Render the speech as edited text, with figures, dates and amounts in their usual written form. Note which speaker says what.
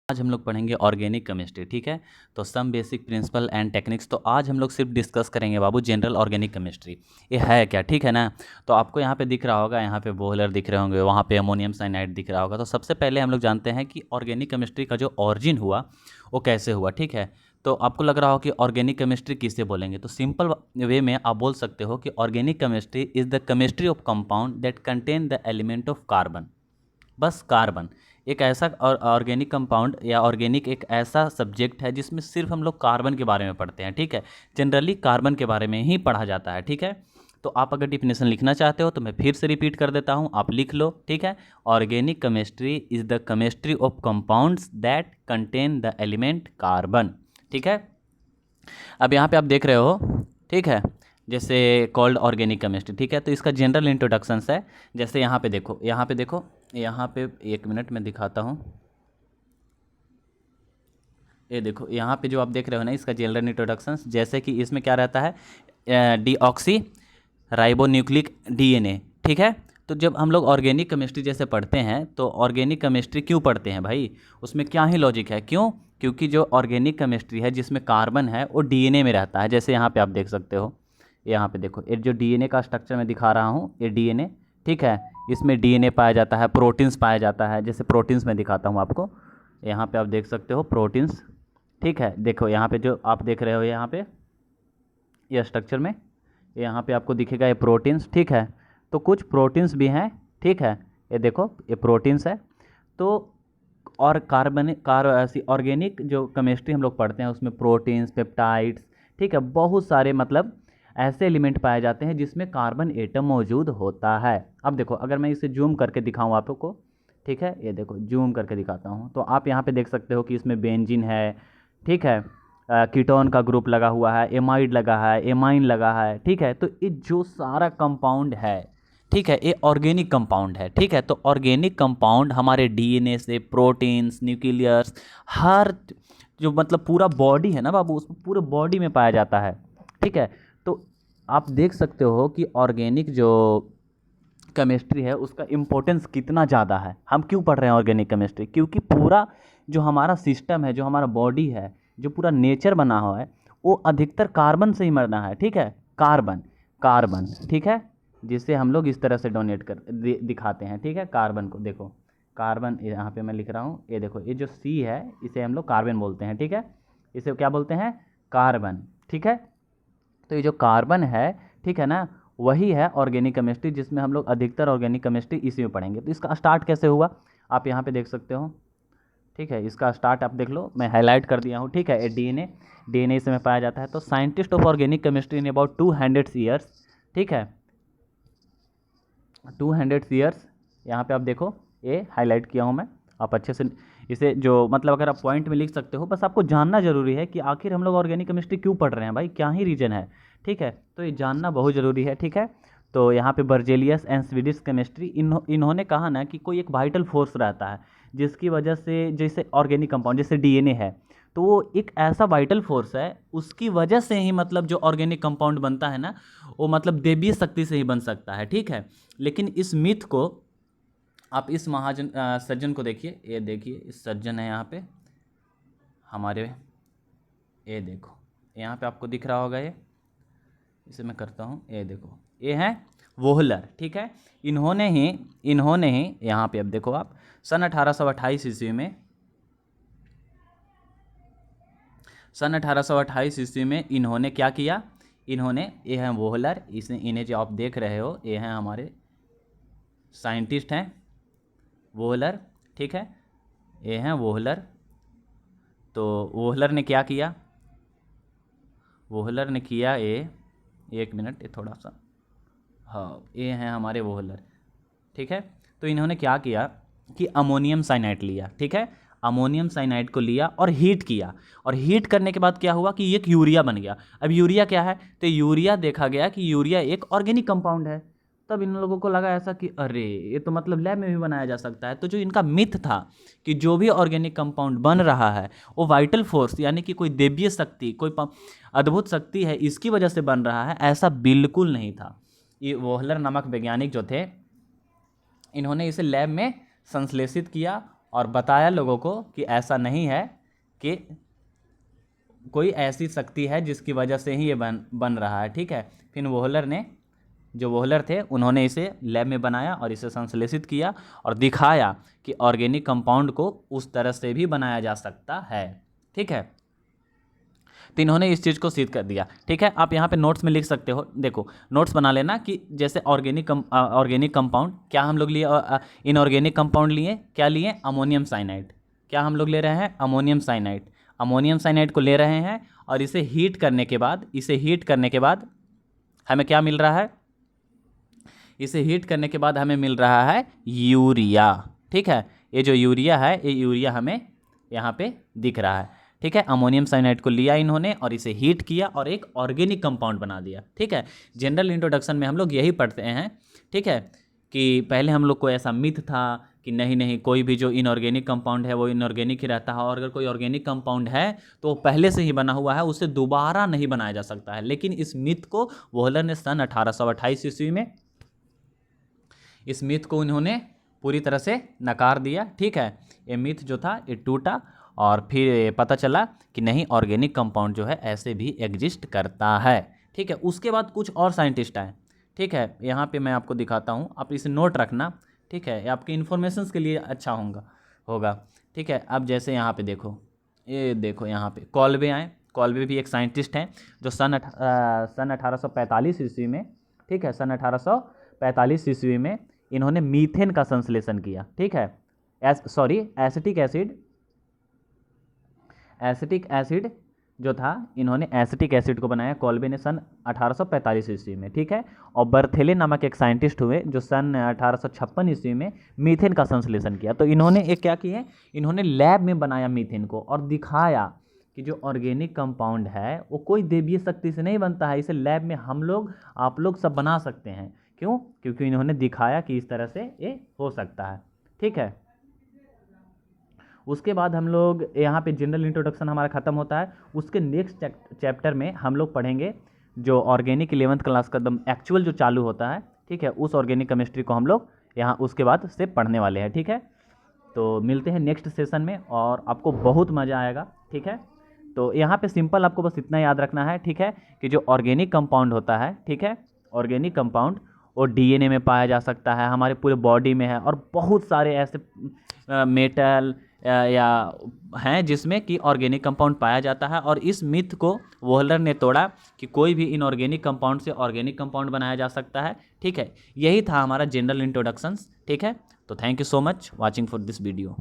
Speaker 1: आज हम लोग पढ़ेंगे ऑर्गेनिक केमिस्ट्री। ठीक है, तो some basic principle and techniques. तो आज हम लोग सिर्फ डिस्कस करेंगे बाबू जनरल ऑर्गेनिक केमिस्ट्री, ये है क्या। ठीक है ना। तो आपको यहाँ पे दिख रहा होगा, यहाँ पे बोहलर दिख रहे होंगे, वहाँ पे अमोनियम साइनाइड दिख रहा होगा। तो सबसे पहले हम लोग जानते हैं कि ऑर्गेनिक केमिस्ट्री का जो ऑरिजिन हुआ वो कैसे हुआ। ठीक है, तो आपको लग रहा हो कि ऑर्गेनिक केमिस्ट्री किससे बोलेंगे, तो सिंपल वे में आप बोल सकते हो कि organic chemistry is the chemistry of compound that contain the element of carbon. बस कार्बन एक ऐसा ऑर्गेनिक कंपाउंड या ऑर्गेनिक एक ऐसा सब्जेक्ट है जिसमें सिर्फ हम लोग कार्बन के बारे में पढ़ते हैं। ठीक है, जनरली कार्बन के बारे में ही पढ़ा जाता है। ठीक है, तो आप अगर डिफिनेशन लिखना चाहते हो तो मैं फिर से रिपीट कर देता हूँ, आप लिख लो। ठीक है, organic chemistry is the chemistry of compounds that contain the element carbon. ठीक है, अब यहाँ पे आप देख रहे हो, ठीक है, जैसे कॉल्ड ऑर्गेनिक केमिस्ट्री। ठीक है, तो इसका जनरल इंट्रोडक्शंस है। जैसे यहाँ पे देखो, यहाँ पे देखो, यहाँ पे एक मिनट में दिखाता हूँ। ये देखो, यहाँ पे जो आप देख रहे हो ना, इसका जनरल इंट्रोडक्शंस, जैसे कि इसमें क्या रहता है, डीऑक्सी राइबोन्यूक्लिक डीएनए। ठीक है, तो जब हम लोग ऑर्गेनिक केमिस्ट्री जैसे पढ़ते हैं तो ऑर्गेनिक केमिस्ट्री क्यों पढ़ते हैं भाई, उसमें क्या ही लॉजिक है, क्यों? क्योंकि जो ऑर्गेनिक केमिस्ट्री है जिसमें कार्बन है वो डीएनए में रहता है। जैसे यहाँ पे आप देख सकते हो, यहाँ पे देखो, ये जो डीएनए का स्ट्रक्चर मैं दिखा रहा हूँ, ये डीएनए। ठीक है, इसमें डीएनए पाया जाता है, प्रोटीन्स पाया जाता है। जैसे प्रोटीन्स मैं दिखाता हूँ आपको, यहाँ पे आप देख सकते हो प्रोटीन्स। ठीक है, देखो यहाँ पे जो आप देख रहे हो, यहाँ पे ये स्ट्रक्चर में यहाँ पे आपको दिखेगा ये प्रोटीन्स। ठीक है, तो कुछ प्रोटीन्स भी हैं। ठीक है, ये देखो, ये प्रोटीन्स है। तो और ऐसी ऑर्गेनिक जो केमिस्ट्री हम लोग पढ़ते हैं उसमें प्रोटीन्स, पेप्टाइड्स, ठीक है, बहुत सारे मतलब ऐसे एलिमेंट पाए जाते हैं जिसमें कार्बन एटम मौजूद होता है। अब देखो, अगर मैं इसे जूम करके दिखाऊं आपको, ठीक है, ये देखो जूम करके दिखाता हूँ, तो आप यहाँ पे देख सकते हो कि इसमें बेंजीन है। ठीक है, कीटोन का ग्रुप लगा हुआ है, एमाइड लगा है, एमाइन लगा है। ठीक है, तो ये जो सारा कंपाउंड है, ठीक है, ये ऑर्गेनिक कंपाउंड है। ठीक है, तो ऑर्गेनिक कंपाउंड हमारे डीएनए से, प्रोटीन्स, न्यूक्लियस, हर जो मतलब पूरा बॉडी है ना बाबू, उसमें पूरे बॉडी में पाया जाता है। ठीक है, तो आप देख सकते हो कि ऑर्गेनिक जो केमिस्ट्री है उसका इम्पोर्टेंस कितना ज़्यादा है। हम क्यों पढ़ रहे हैं ऑर्गेनिक केमिस्ट्री, क्योंकि पूरा जो हमारा सिस्टम है, जो हमारा बॉडी है, जो पूरा नेचर बना हुआ है, वो अधिकतर कार्बन से ही बना है। ठीक है, कार्बन कार्बन, ठीक है, जिसे हम लोग इस तरह से डोनेट कर दिखाते हैं। ठीक है, कार्बन को देखो, कार्बन यहाँ पे मैं लिख रहा हूँ, ये देखो, ये जो सी है इसे हम लोग कार्बन बोलते हैं। ठीक है, इसे क्या बोलते हैं, कार्बन। ठीक है, तो ये जो कार्बन है, ठीक है ना, वही है ऑर्गेनिक केमिस्ट्री, जिसमें हम लोग अधिकतर ऑर्गेनिक केमिस्ट्री इसी में पढ़ेंगे। तो इसका स्टार्ट कैसे हुआ आप यहाँ पे देख सकते हो। ठीक है, इसका स्टार्ट आप देख लो, मैं हाईलाइट कर दिया हूँ। ठीक है, डीएनए, डीएनए इसमें पाया जाता है। तो scientist of organic chemistry in about 200 years, ठीक है, 200 ईयर्स, यहाँ पे आप देखो, ये हाईलाइट किया हूँ मैं, आप अच्छे से इसे जो मतलब अगर आप पॉइंट में लिख सकते हो, बस आपको जानना जरूरी है कि आखिर हम लोग ऑर्गेनिक केमिस्ट्री क्यों पढ़ रहे हैं भाई, क्या ही रीजन है। ठीक है, तो ये जानना बहुत ज़रूरी है। ठीक है, तो यहाँ पे बर्जेलियस एंड स्वीडिश केमिस्ट्री, इन्होंने कहा ना कि कोई एक वाइटल फोर्स रहता है जिसकी वजह से, जैसे ऑर्गेनिक कंपाउंड जैसे डीएनए है, तो वो एक ऐसा वाइटल फोर्स है, उसकी वजह से ही मतलब जो ऑर्गेनिक कंपाउंड बनता है ना, वो मतलब देवीय शक्ति से ही बन सकता है। ठीक है, लेकिन इस मिथ को आप इस महाजन सज्जन को देखिए, ये देखिए, इस सज्जन है यहाँ पे हमारे, ये देखो, यहाँ पे आपको दिख रहा होगा, ये इसे मैं करता हूँ, ये देखो, ये है वोहलर। ठीक है, इन्होंने ही यहाँ पे अब देखो आप, सन 1828 ईस्वी में, सन 1828 ईस्वी में इन्होंने क्या किया, इन्होंने, ये हैं वोहलर, इन्हें जो आप देख रहे हो ये हैं हमारे साइंटिस्ट हैं वोहलर। ठीक है, ये हैं वोहलर। तो वोहलर ने क्या किया, वोहलर ने किया ये, एक मिनट, ये थोड़ा सा, हाँ, ये हैं हमारे वोहलर। ठीक है, तो इन्होंने क्या किया कि अमोनियम साइनाइड लिया। ठीक है, अमोनियम साइनाइड को लिया और हीट किया, और हीट करने के बाद क्या हुआ कि एक यूरिया बन गया। अब यूरिया क्या है, तो यूरिया देखा गया कि यूरिया एक ऑर्गेनिक कंपाउंड है। तब इन लोगों को लगा ऐसा कि अरे ये तो मतलब लैब में भी बनाया जा सकता है। तो जो इनका मिथ था कि जो भी ऑर्गेनिक कंपाउंड बन रहा है वो वाइटल फोर्स यानी कि कोई देवीय शक्ति, कोई अद्भुत शक्ति है, इसकी वजह से बन रहा है, ऐसा बिल्कुल नहीं था। ये वोहलर नामक वैज्ञानिक जो थे, इन्होंने इसे लैब में संश्लेषित किया और बताया लोगों को कि ऐसा नहीं है कि कोई ऐसी शक्ति है जिसकी वजह से ही ये बन रहा है। ठीक है, फिर वोहलर थे उन्होंने इसे लैब में बनाया और इसे संश्लेषित किया और दिखाया कि ऑर्गेनिक कंपाउंड को उस तरह से भी बनाया जा सकता है। ठीक है, तो इन्होंने इस चीज़ को सिद्ध कर दिया। ठीक है, आप यहाँ पे नोट्स में लिख सकते हो, देखो नोट्स बना लेना कि जैसे ऑर्गेनिक कंपाउंड क्या हम लोग लिए, इनऑर्गेनिक कंपाउंड लिए, क्या लिए, अमोनियम साइनाइड। क्या हम लोग ले रहे हैं, अमोनियम साइनाइड। अमोनियम साइनाइड को ले रहे हैं और इसे हीट करने के बाद हमें क्या मिल रहा है, इसे हीट करने के बाद हमें मिल रहा है यूरिया। ठीक है, ये जो यूरिया है, ये यूरिया हमें यहाँ पे दिख रहा है। ठीक है, अमोनियम साइनाइड को लिया इन्होंने और इसे हीट किया और एक ऑर्गेनिक कंपाउंड बना दिया। ठीक है, जनरल इंट्रोडक्शन में हम लोग यही पढ़ते हैं। ठीक है, कि पहले हम लोग को ऐसा मिथ था कि नहीं कोई भी जो इनऑर्गेनिक कंपाउंड है वो इनऑर्गेनिक ही रहता है, और अगर कोई ऑर्गेनिक कंपाउंड है तो पहले से ही बना हुआ है, उसे दोबारा नहीं बनाया जा सकता है। लेकिन इस मिथ को वोहलर ने सन 1828 ईस्वी में इस मिथ को उन्होंने पूरी तरह से नकार दिया। ठीक है, ये मिथ जो था ये टूटा और फिर पता चला कि नहीं, ऑर्गेनिक कंपाउंड जो है ऐसे भी एग्जिस्ट करता है। ठीक है, उसके बाद कुछ और साइंटिस्ट आए। ठीक है, यहाँ पे मैं आपको दिखाता हूँ, आप इसे नोट रखना। ठीक है, ये आपके इन्फॉर्मेशंस के लिए अच्छा होगा। ठीक है, अब जैसे यहाँ पे देखो, ये देखो यहाँ पे कॉल्बे आए। कॉल्बे भी एक साइंटिस्ट हैं जो सन 1845 ईस्वी में, ठीक है, सन 1845 ईस्वी में इन्होंने मीथेन का संश्लेषण किया। ठीक है, एसिटिक एसिड जो था, इन्होंने एसिटिक एसिड को बनाया कॉल्बे ने सन 1845 ईस्वी में। ठीक है, और बर्थेले नामक एक साइंटिस्ट हुए जो सन 1856 ईस्वी में मीथेन का संश्लेषण किया। तो इन्होंने एक क्या किया, इन्होंने लैब में बनाया मीथेन को और दिखाया कि जो ऑर्गेनिक कंपाउंड है वो कोई दैवीय शक्ति से नहीं बनता है, इसे लैब में हम लोग आप लोग सब बना सकते हैं। क्यों? क्योंकि इन्होंने दिखाया कि इस तरह से ये हो सकता है। ठीक है, उसके बाद हम लोग यहाँ पे जनरल इंट्रोडक्शन हमारा ख़त्म होता है। उसके नेक्स्ट चैप्टर में हम लोग पढ़ेंगे जो ऑर्गेनिक 11th क्लास का एकदम एक्चुअल जो चालू होता है। ठीक है, उस ऑर्गेनिक केमिस्ट्री को हम लोग यहाँ उसके बाद से पढ़ने वाले हैं। ठीक है, तो मिलते हैं नेक्स्ट सेशन में और आपको बहुत मज़ा आएगा। ठीक है, तो यहाँ पे सिंपल आपको बस इतना याद रखना है। ठीक है, कि जो ऑर्गेनिक कंपाउंड होता है, ठीक है, ऑर्गेनिक कंपाउंड वो डीएनए में पाया जा सकता है, हमारे पूरे बॉडी में है, और बहुत सारे ऐसे मेटल या हैं जिसमें कि ऑर्गेनिक कंपाउंड पाया जाता है। और इस मिथ को वोहलर ने तोड़ा कि कोई भी इनऑर्गेनिक कंपाउंड से ऑर्गेनिक कंपाउंड बनाया जा सकता है। ठीक है, यही था हमारा जनरल इंट्रोडक्शंस। ठीक है, तो thank you so much watching for this video.